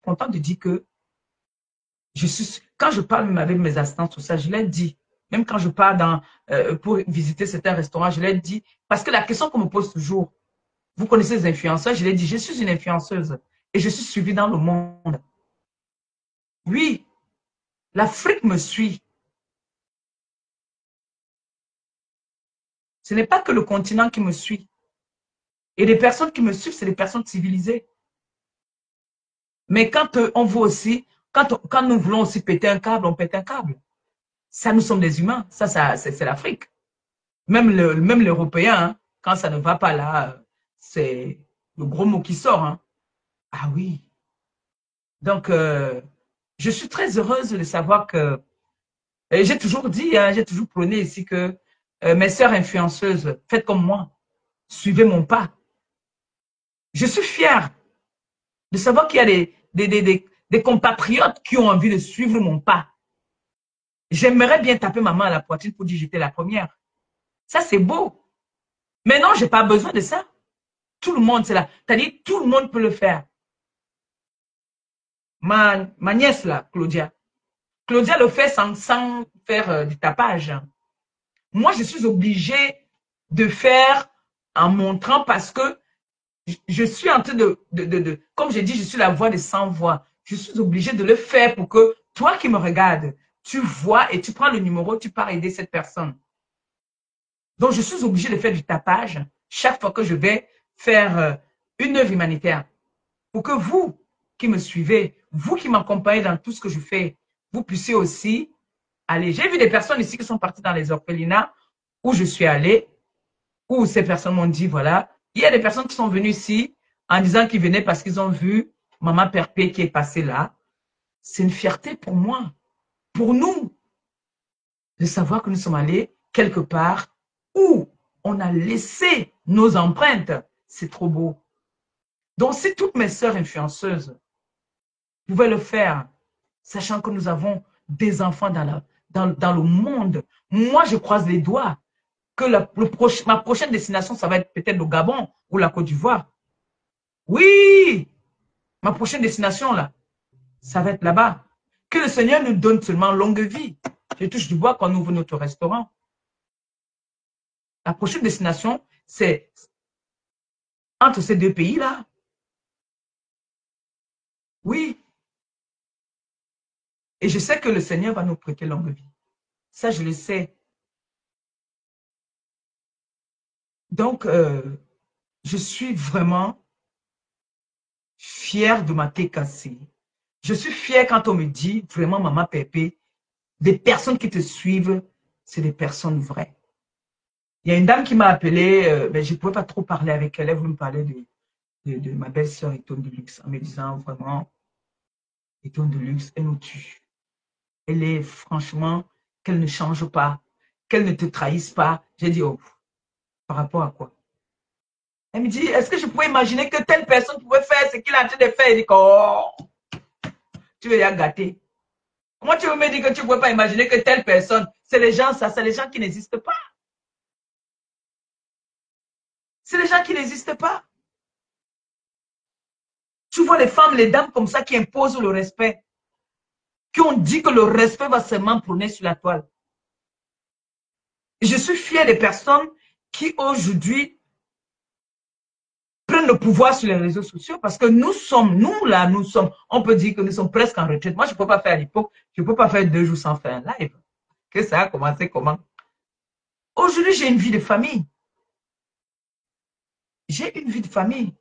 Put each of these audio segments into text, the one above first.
contente de dire que quand je parle même avec mes assistants, tout ça, je leur dis, même quand je pars pour visiter certains restaurants, je leur dis, parce que la question qu'on me pose toujours, vous connaissez les influenceurs, je leur dis, je suis une influenceuse et je suis suivie dans le monde. Oui, l'Afrique me suit. Ce n'est pas que le continent qui me suit. Et les personnes qui me suivent, c'est les personnes civilisées. Mais quand on veut aussi, quand nous voulons aussi péter un câble, on pète un câble. Ça, nous sommes des humains. Ça c'est l'Afrique. Même l'Européen, hein, quand ça ne va pas là, c'est le gros mot qui sort. Hein. Ah oui. Donc, je suis très heureuse de savoir que, et j'ai toujours dit, hein, j'ai toujours prôné ici que mes sœurs influenceuses, faites comme moi, suivez mon pas. Je suis fière de savoir qu'il y a des compatriotes qui ont envie de suivre mon pas. J'aimerais bien taper ma main à la poitrine pour dire j'étais la première. Ça, c'est beau. Mais non, je n'ai pas besoin de ça. Tout le monde, c'est là. C'est-à-dire, tout le monde peut le faire. Ma nièce, là, Claudia. Claudia le fait sans faire du tapage. Moi, je suis obligée de faire en montrant parce que je suis en train comme j'ai dit, je suis la voix des sans voix. Je suis obligée de le faire pour que toi qui me regardes, tu vois et tu prends le numéro, tu pars aider cette personne. Donc, je suis obligée de faire du tapage chaque fois que je vais faire une œuvre humanitaire. Pour que vous qui me suivez, vous qui m'accompagnez dans tout ce que je fais, vous puissiez aussi aller. J'ai vu des personnes ici qui sont parties dans les orphelinats où je suis allée, où ces personnes m'ont dit, voilà, il y a des personnes qui sont venues ici en disant qu'ils venaient parce qu'ils ont vu Maman Perpé qui est passée là. C'est une fierté pour moi, pour nous, de savoir que nous sommes allés quelque part où on a laissé nos empreintes. C'est trop beau. Donc, si toutes mes sœurs influenceuses pouvaient le faire, sachant que nous avons des enfants dans le monde, moi, je croise les doigts que ma prochaine destination, ça va être peut-être le Gabon ou la Côte d'Ivoire. Oui, ma prochaine destination, là, ça va être là-bas. Que le Seigneur nous donne seulement longue vie. Je touche du bois quand on ouvre notre restaurant. La prochaine destination, c'est entre ces deux pays-là. Oui. Et je sais que le Seigneur va nous prêter longue vie. Ça, je le sais. Donc, je suis vraiment fière de ma tête cassée. Je suis fière quand on me dit, vraiment, Maman Pépé, des personnes qui te suivent, c'est des personnes vraies. Il y a une dame qui m'a appelée, mais je ne pouvais pas trop parler avec elle. Elle voulait me parler de ma belle-sœur Étonne de Luxe en me disant vraiment, Étonne de Luxe, elle nous tue. Elle est franchement, qu'elle ne change pas, qu'elle ne te trahisse pas. J'ai dit, oh, par rapport à quoi? Elle me dit, est-ce que je pouvais imaginer que telle personne pouvait faire ce qu'il a en train de faire? Elle dit, oh, tu veux y gâter. Comment tu veux me dire que tu ne pouvais pas imaginer que telle personne, c'est les gens, ça, c'est les gens qui n'existent pas. C'est les gens qui n'existent pas. Tu vois les femmes, les dames comme ça qui imposent le respect, qui ont dit que le respect va seulement prôner sur la toile. Je suis fière des personnes qui aujourd'hui prennent le pouvoir sur les réseaux sociaux parce que nous sommes, on peut dire que nous sommes presque en retraite. Moi, je ne peux pas faire à l'époque, je ne peux pas faire 2 jours sans faire un live. Que ça a commencé comment? Aujourd'hui, j'ai une vie de famille. J'ai une vie de famille.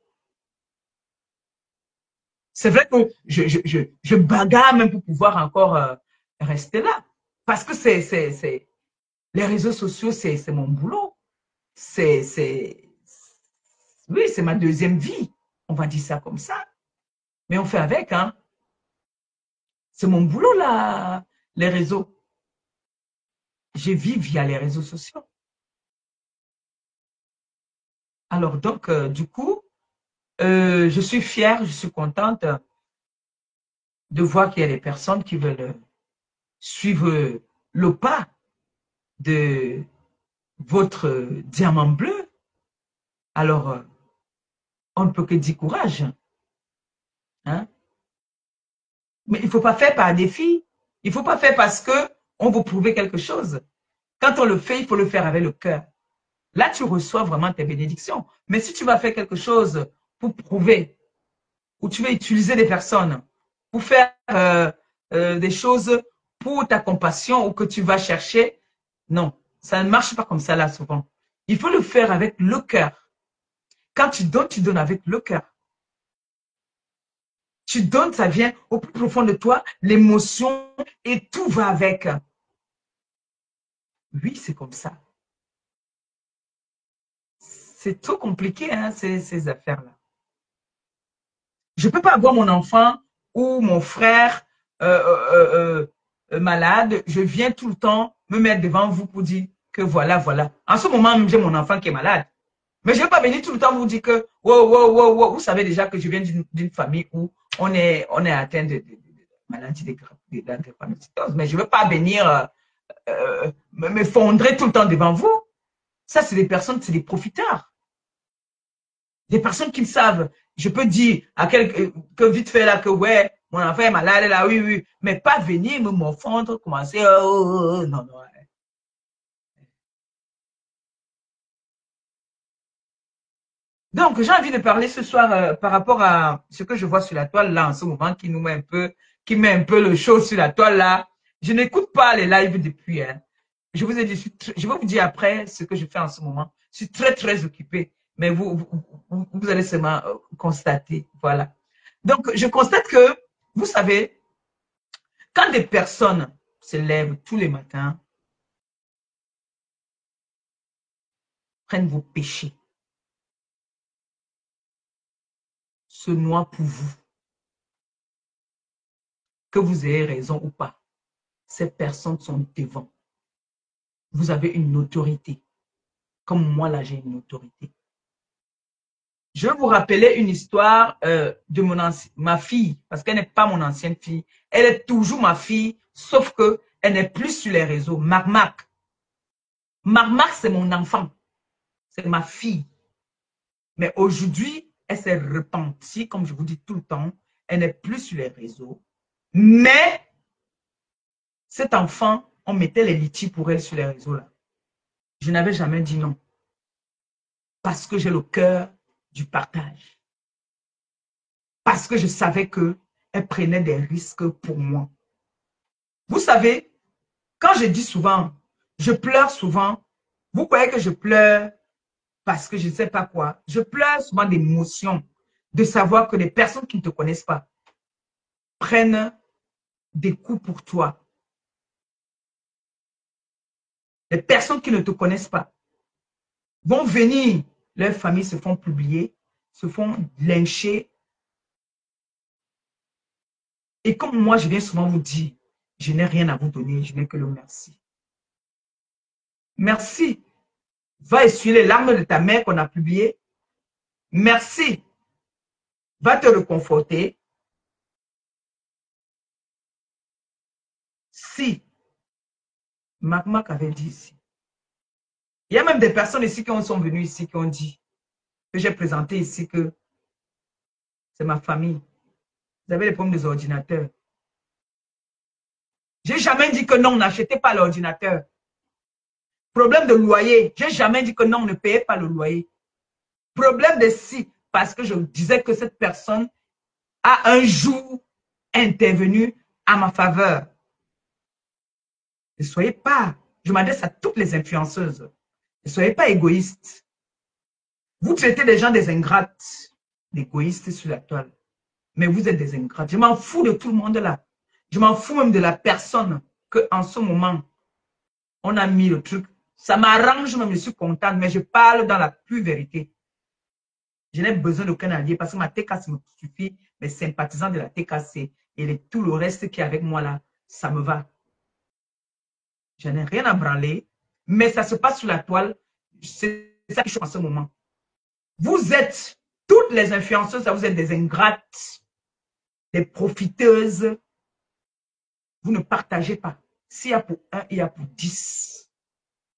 C'est vrai que je bagarre même pour pouvoir encore rester là. Parce que les réseaux sociaux, c'est mon boulot. Oui, c'est ma deuxième vie. On va dire ça comme ça. Mais on fait avec, hein. C'est mon boulot, là, les réseaux. Je vis via les réseaux sociaux. Alors, donc, du coup, je suis fière, je suis contente de voir qu'il y a des personnes qui veulent suivre le pas de votre diamant bleu. Alors, on ne peut que dire courage. Hein? Mais il ne faut pas faire par défi. Il ne faut pas faire parce qu'on veut prouver quelque chose. Quand on le fait, il faut le faire avec le cœur. Là, tu reçois vraiment tes bénédictions. Mais si tu vas faire quelque chose pour prouver, ou tu veux utiliser des personnes pour faire des choses pour ta compassion ou que tu vas chercher, non, ça ne marche pas comme ça là souvent. Il faut le faire avec le cœur. Quand tu donnes avec le cœur. Tu donnes, ça vient au plus profond de toi, l'émotion et tout va avec. Oui, c'est comme ça. C'est trop compliqué, hein, ces affaires-là. Je ne peux pas avoir mon enfant ou mon frère malade. Je viens tout le temps me mettre devant vous pour dire que voilà, voilà. En ce moment, même j'ai mon enfant qui est malade. Mais je ne vais pas venir tout le temps vous dire que, wow, wow, wow, wow. Vous savez déjà que je viens d'une famille où on est atteint de maladie de la drépanocytose. Mais je ne veux pas venir m'effondrer tout le temps devant vous. Ça, c'est des personnes, c'est des profiteurs. Des personnes qui le savent. Je peux dire à que vite fait là que ouais, mon enfant est malade là, oui, oui, mais pas venir me morfondre, commencer, non, non. Donc, j'ai envie de parler ce soir par rapport à ce que je vois sur la toile là en ce moment qui nous met un peu, qui met un peu le chaud sur la toile là. Je n'écoute pas les lives depuis. Hein. Je vous ai dit, je vais vous dire après ce que je fais en ce moment. Je suis très, très occupée. Mais vous allez seulement constater. Voilà. Donc, je constate que, vous savez, quand des personnes se lèvent tous les matins, prennent vos péchés, se noient pour vous, que vous ayez raison ou pas, ces personnes sont devant. Vous avez une autorité. Comme moi, là, j'ai une autorité. Je vais vous rappeler une histoire de ma fille, parce qu'elle n'est pas mon ancienne fille. Elle est toujours ma fille, sauf qu'elle n'est plus sur les réseaux. Marmac. Marmac, c'est mon enfant. C'est ma fille. Mais aujourd'hui, elle s'est repentie, comme je vous dis tout le temps. Elle n'est plus sur les réseaux. Mais cet enfant, on mettait les litiges pour elle sur les réseaux là. Je n'avais jamais dit non. Parce que j'ai le cœur du partage. Parce que je savais qu'elle prenait des risques pour moi. Vous savez, quand je dis souvent, je pleure souvent, vous croyez que je pleure parce que je ne sais pas quoi. Je pleure souvent d'émotion, de savoir que les personnes qui ne te connaissent pas prennent des coups pour toi. Les personnes qui ne te connaissent pas vont venir, leurs familles se font publier, se font lyncher. Et comme moi, je viens souvent vous dire, je n'ai rien à vous donner, je n'ai que le merci. Merci. Va essuyer les larmes de ta mère qu'on a publiées. Merci. Va te réconforter. Si, Mac avait dit ici. Il y a même des personnes ici qui sont venues ici, qui ont dit, que j'ai présenté ici, que c'est ma famille. Vous avez les problèmes des ordinateurs. J'ai jamais dit que non, n'achetez pas l'ordinateur. Problème de loyer. J'ai jamais dit que non, ne payez pas le loyer. Problème de si, parce que je disais que cette personne a un jour intervenu à ma faveur. Ne soyez pas, je m'adresse à toutes les influenceuses, ne soyez pas égoïstes. Vous traitez des gens des ingrates, d'égoïstes sur la toile. Mais vous êtes des ingrates. Je m'en fous de tout le monde là. Je m'en fous même de la personne qu'en ce moment, on a mis le truc. Ça m'arrange, même je suis contente, mais je parle dans la pure vérité. Je n'ai besoin d'aucun allié parce que ma TKC me suffit, mes sympathisants de la TKC et tout le reste qui est avec moi là, ça me va. Je n'ai rien à branler, mais ça se passe sur la toile. C'est ça que je suis en ce moment. Vous êtes, toutes les influenceuses, vous êtes des ingrates, des profiteuses. Vous ne partagez pas. S'il y a pour un, il y a pour 10.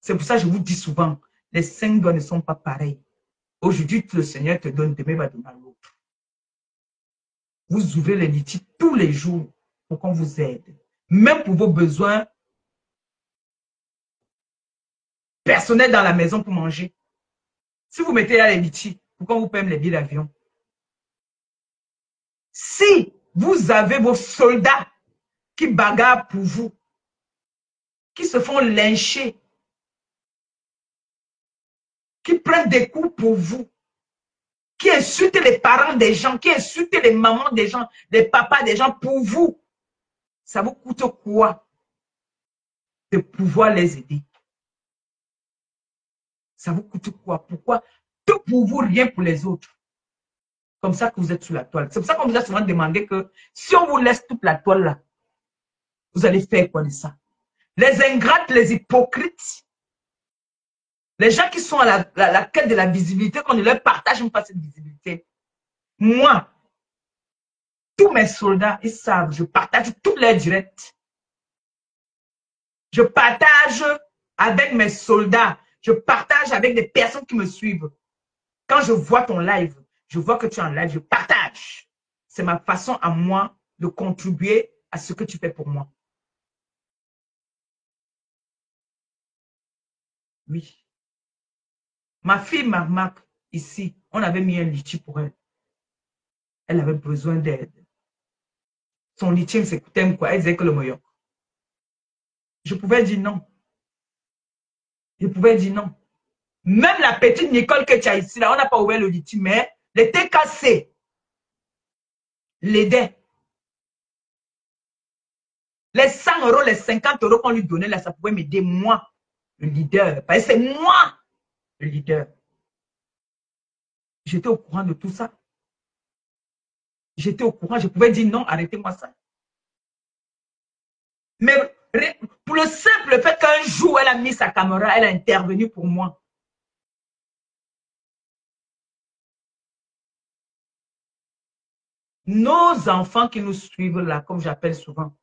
C'est pour ça que je vous dis souvent, les 5 doigts ne sont pas pareils. Aujourd'hui, le Seigneur te donne, demain va donner à l'autre. Vous ouvrez les litiges tous les jours. pour qu'on vous aide. Même pour vos besoins personnels dans la maison pour manger. Si vous mettez là les litchis, pourquoi vous payez les billets d'avion? Si vous avez vos soldats qui bagarrent pour vous, qui se font lyncher, qui prennent des coups pour vous, qui insultent les parents des gens, qui insultent les mamans des gens, les papas des gens pour vous, ça vous coûte quoi de pouvoir les aider? Ça vous coûte quoi? Pourquoi? Tout pour vous, rien pour les autres. Comme ça que vous êtes sous la toile. C'est pour ça qu'on vous a souvent demandé que si on vous laisse toute la toile là, vous allez faire quoi de ça? Les ingrates, les hypocrites, les gens qui sont à la quête de la visibilité, qu'on ne leur partage même pas cette visibilité. Moi, tous mes soldats, ils savent, je partage tous les directs. Je partage avec mes soldats. Je partage avec des personnes qui me suivent. Quand je vois ton live, je vois que tu es en live, je partage. C'est ma façon à moi de contribuer à ce que tu fais pour moi. Oui. Ma fille Marmac, ici, on avait mis un litchi pour elle. Elle avait besoin d'aide. Son litchi, c'est quoi? Elle disait que le meilleur. Je pouvais dire non. Je pouvais dire non. Même la petite Nicole que tu as ici, là, on n'a pas ouvert le litchi, mais les TKC l'aidait. Les 100 euros, les 50 euros qu'on lui donnait, là, ça pouvait m'aider, moi, le leader. Parce que c'est moi, le leader. J'étais au courant de tout ça. J'étais au courant, je pouvais dire non, arrêtez-moi ça. Mais pour le simple fait qu'un jour, elle a mis sa caméra, elle a intervenu pour moi. Nos enfants qui nous suivent là, comme j'appelle souvent.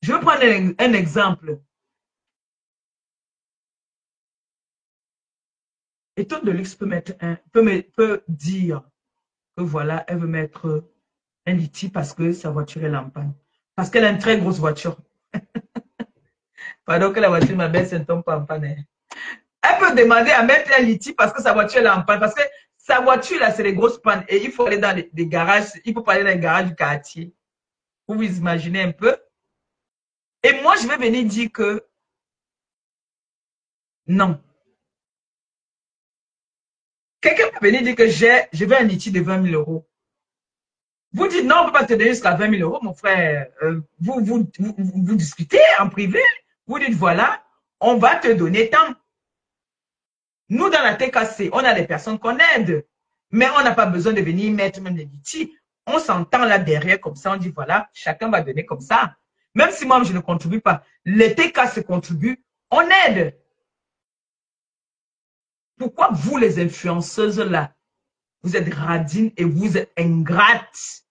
Je vais prendre un exemple. Étonne de luxe peut dire que voilà, elle veut mettre un litchi parce que sa voiture est en panne. Parce qu'elle a une très grosse voiture. Pardon que la voiture, ma belle, ne tombe pas en panne. Elle peut demander à mettre un litchi parce que sa voiture est en panne. Parce que sa voiture, là, c'est les grosses pannes. Et il faut aller dans les garages. Il faut pas aller dans les garages du quartier. Vous vous imaginez un peu. Et moi, je vais venir dire que non. Quelqu'un peut venir dire que je veux un litchi de 20 000 euros. Vous dites non, on ne peut pas te donner jusqu'à 20 000 euros, mon frère. Vous discutez en privé. Vous dites voilà, on va te donner tant. Nous, dans la TKC, on a des personnes qu'on aide. Mais on n'a pas besoin de venir mettre même des litchis. On s'entend là derrière comme ça, on dit voilà, chacun va donner comme ça. Même si moi, je ne contribue pas, les TKC contribuent, on aide. Pourquoi vous, les influenceuses là, vous êtes radines et vous êtes ingrates?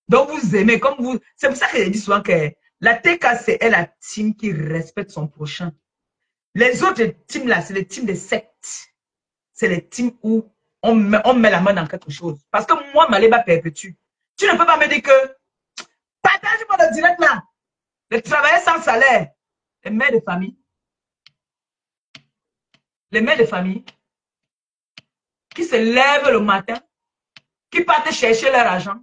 Donc vous aimez, comme vous. C'est pour ça que je dis souvent que la TKC est la team qui respecte son prochain. Les autres teams là, c'est les teams des sectes. C'est les teams où on met la main dans quelque chose. Parce que moi, Maléba perpétue. Tu ne peux pas me dire que partage-moi le direct là. Les travailleurs sans salaire, les mères de famille, les mères de famille qui se lèvent le matin, qui partent chercher leur argent,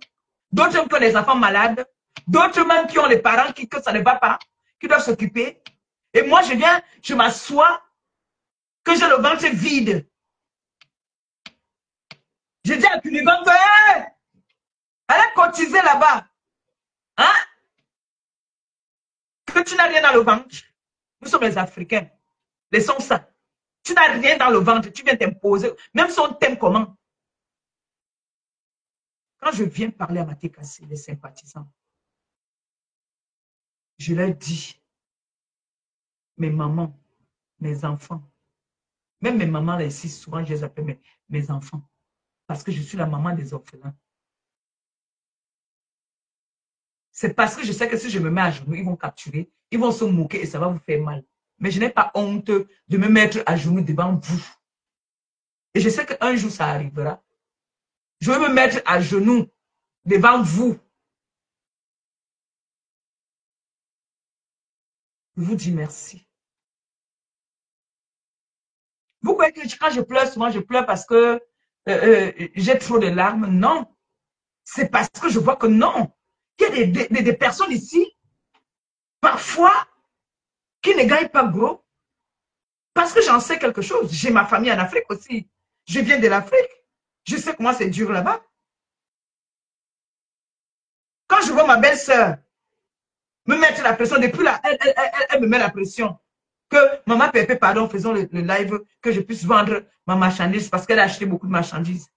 d'autres qui ont des enfants malades, d'autres même qui ont les parents que ça ne va pas, qui doivent s'occuper. Et moi, je viens, je m'assois, que j'ai le ventre vide. Je dis à Cunivant que, hey, allez cotiser là-bas. Hein? Que tu n'as rien dans le ventre. Nous sommes les Africains. Laissons ça. Tu n'as rien dans le ventre, tu viens t'imposer. Même si on t'aime comment. Quand je viens parler à ma TKC, les sympathisants, je leur dis, mes mamans, mes enfants, même mes mamans là ici, souvent je les appelle mes enfants, parce que je suis la maman des orphelins. C'est parce que je sais que si je me mets à genoux, ils vont capturer, ils vont se moquer et ça va vous faire mal. Mais je n'ai pas honte de me mettre à genoux devant vous. Et je sais qu'un jour, ça arrivera. Je vais me mettre à genoux devant vous. Je vous dis merci. Vous croyez que quand je pleure, souvent je pleure parce que j'ai trop de larmes? Non. C'est parce que je vois que non. Il y a des personnes ici, parfois, qui ne gagnent pas gros. Parce que j'en sais quelque chose. J'ai ma famille en Afrique aussi. Je viens de l'Afrique. Je sais comment c'est dur là-bas. Quand je vois ma belle-sœur me mettre la pression, depuis là, elle me met la pression. Que maman Pépé, pardon, faisons le live, que je puisse vendre ma marchandise parce qu'elle a acheté beaucoup de marchandises.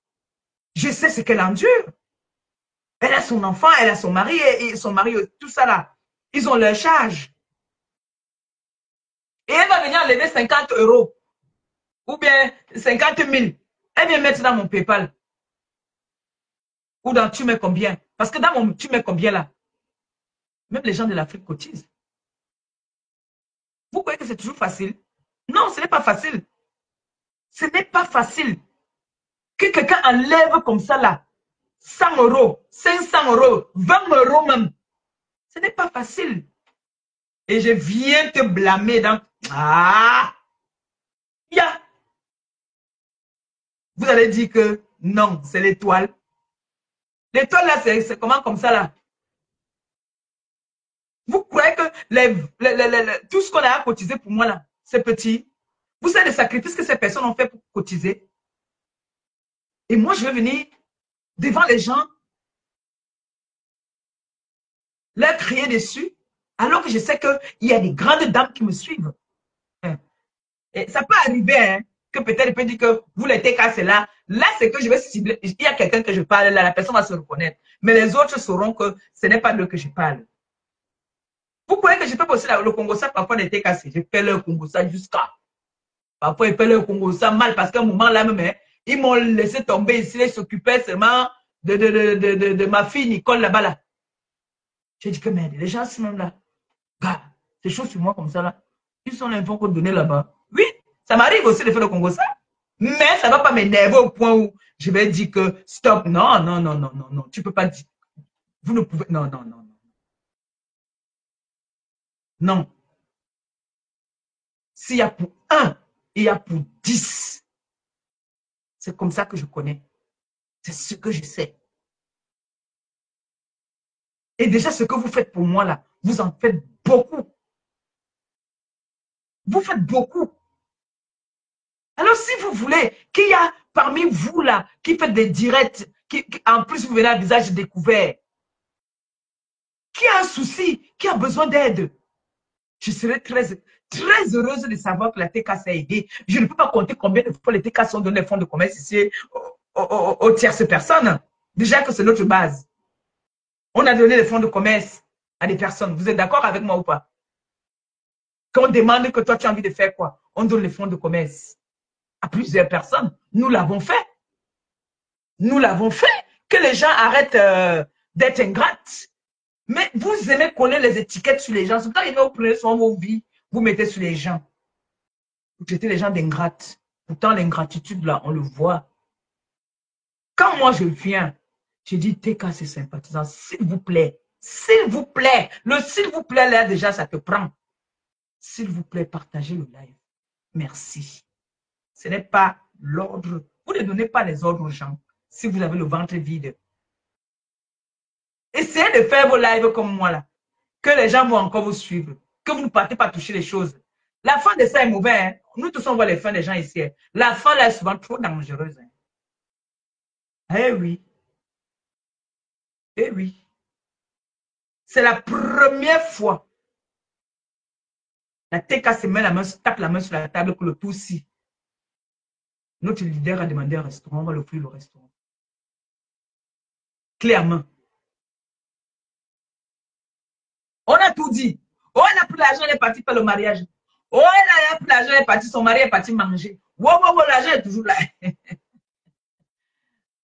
Je sais ce qu'elle endure. Elle a son enfant, elle a son mari, et son mari, tout ça là. Ils ont leur charge. Et elle va venir enlever 50 euros ou bien 50 000. Elle vient mettre dans mon PayPal. Ou dans tu mets combien? Parce que dans mon tu mets combien là? Même les gens de l'Afrique cotisent. Vous croyez que c'est toujours facile? Non, ce n'est pas facile. Ce n'est pas facile. Que quelqu'un enlève comme ça là 100 euros, 500 euros, 20 euros même. Ce n'est pas facile. Et je viens te blâmer dans... Ah! Yeah. Vous allez dire que non, c'est l'étoile. L'étoile là, c'est comment comme ça là? Vous croyez que tout ce qu'on a cotisé pour moi là, c'est petit? Vous savez les sacrifices que ces personnes ont fait pour cotiser? Et moi, je vais venir devant les gens, leur crier dessus, alors que je sais qu'il y a des grandes dames qui me suivent. Et ça peut arriver, hein, que peut-être il peut dire que vous les TK, c'est là. Là, c'est que je vais cibler. Il y a quelqu'un que je parle là, la personne va se reconnaître. Mais les autres sauront que ce n'est pas d'eux que je parle. Vous croyez que je peux poster le Congo ça parfois des TKC? Je fais le Congo ça jusqu'à. Parfois, ils font le Congo ça mal parce qu'à un moment là même, hein, ils m'ont laissé tomber ici. Ils s'occupaient seulement de ma fille Nicole là-bas là. J'ai dit que merde, les gens, ce même là, gars, c'est chaud sur moi comme ça là. Ils sont l'info qu'on donnait là-bas. Oui, ça m'arrive aussi de faire le Congo ça. Mais ça ne va pas m'énerver au point où je vais dire que stop. Non, non, non, non, non, non. Tu ne peux pas dire. Vous ne pouvez. Non, non, non, non. Non. S'il y a pour un, il y a pour 10. C'est comme ça que je connais. C'est ce que je sais. Et déjà, ce que vous faites pour moi là, vous en faites beaucoup. Vous faites beaucoup. Alors, si vous voulez qu'il y a parmi vous là qui faites des directs, en plus vous venez à visage découvert, qui a un souci, qui a besoin d'aide, je serais très heureuse de savoir que la TK s'est aidée. Je ne peux pas compter combien de fois les TK sont donnés des fonds de commerce ici aux tierces personnes. Déjà que c'est notre base. On a donné des fonds de commerce à des personnes. Vous êtes d'accord avec moi ou pas? Quand on demande que toi tu as envie de faire quoi, on donne les fonds de commerce à plusieurs personnes. Nous l'avons fait. Nous l'avons fait. Que les gens arrêtent d'être ingrates. Mais vous aimez coller les étiquettes sur les gens. Quand vous prenez soin de vos vies, vous mettez sur les gens. Vous traitez les gens d'ingrates. Pourtant, l'ingratitude, là, on le voit. Quand moi, je viens, je dis, TK, c'est sympathisant. S'il vous plaît, s'il vous plaît. Le s'il vous plaît, là, déjà, ça te prend. S'il vous plaît, partagez le live. Merci. Ce n'est pas l'ordre. Vous ne donnez pas les ordres aux gens si vous avez le ventre vide. Essayez de faire vos lives comme moi, là. Que les gens vont encore vous suivre. Que vous ne partez pas toucher les choses. La fin de ça est mauvaise. Hein? Nous tous, on voit les fins des gens ici. Hein? La fin, là, est souvent trop dangereuse. Hein? Eh oui. Eh oui. C'est la première fois. La TK se met la main, tape la main sur la table pour le tout si. Notre leader a demandé un restaurant, on va l'offrir le restaurant. Clairement. On a tout dit. Oh, elle a pris l'argent, elle est partie faire le mariage. Oh, elle a pris l'argent, elle est partie, son mari est parti manger. Wow, wow, wow, l'argent est toujours là.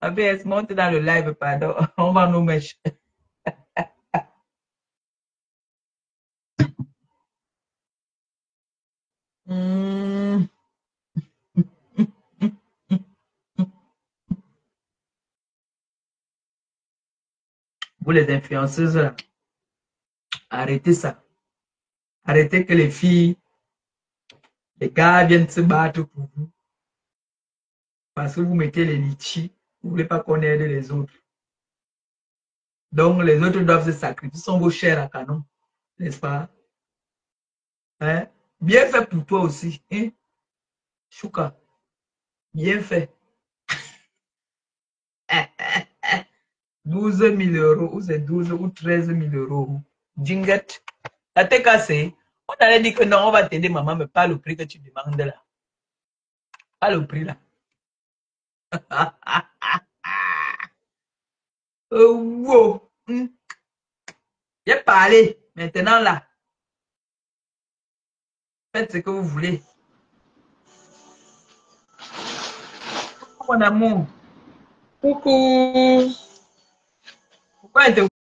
ABS, monte dans le live, pardon. On va nous mèches. Hmm. Vous les influenceuses, là, arrêtez ça. Arrêtez que les filles, les gars viennent se battre pour vous. Parce que vous mettez les litchis. Vous ne voulez pas qu'on aide les autres. Donc, les autres doivent se sacrifier. Ce sont vos chairs à canon. N'est-ce pas? Hein? Bien fait pour toi aussi. Hein? Chouka. Bien fait. 12 000 euros, ou c'est 12 ou 13 000 euros. Djinguette. Ça t'est cassé. On allait dire que non, on va t'aider, maman, mais pas le prix que tu demandes là. Pas le prix là. Wow. J'ai parlé. Maintenant là, faites ce que vous voulez. Mon amour. Coucou. Pourquoi elle te